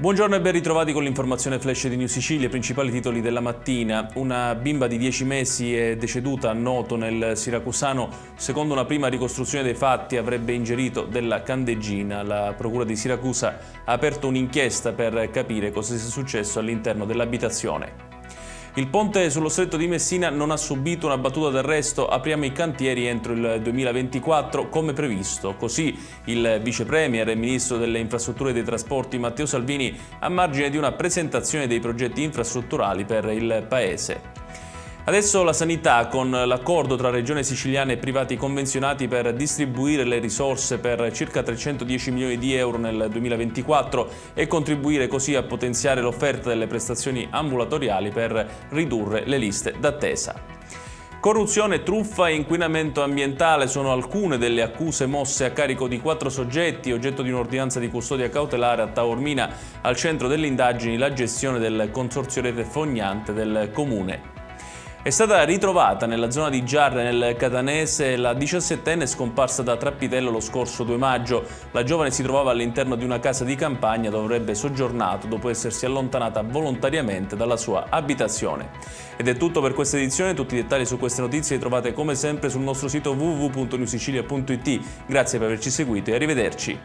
Buongiorno e ben ritrovati con l'informazione flash di New Sicilia, i principali titoli della mattina. Una bimba di 10 mesi è deceduta a Noto nel Siracusano. Secondo una prima ricostruzione dei fatti avrebbe ingerito della candeggina. La procura di Siracusa ha aperto un'inchiesta per capire cosa sia successo all'interno dell'abitazione. Il ponte sullo stretto di Messina non ha subito una battuta d'arresto, apriamo i cantieri entro il 2024 come previsto. Così il vice premier e ministro delle infrastrutture e dei trasporti Matteo Salvini a margine di una presentazione dei progetti infrastrutturali per il Paese. Adesso la sanità, con l'accordo tra Regione Siciliana e privati convenzionati per distribuire le risorse per circa 310 milioni di euro nel 2024 e contribuire così a potenziare l'offerta delle prestazioni ambulatoriali per ridurre le liste d'attesa. Corruzione, truffa e inquinamento ambientale sono alcune delle accuse mosse a carico di 4 soggetti, oggetto di un'ordinanza di custodia cautelare a Taormina. Al centro delle indagini la gestione del consorzio rete fognante del comune. È stata ritrovata nella zona di Giarre, nel Catanese, la 17enne scomparsa da Trappitello lo scorso 2 maggio. La giovane si trovava all'interno di una casa di campagna dove avrebbe soggiornato dopo essersi allontanata volontariamente dalla sua abitazione. Ed è tutto per questa edizione, tutti i dettagli su queste notizie li trovate come sempre sul nostro sito www.newsicilia.it. Grazie per averci seguito e arrivederci.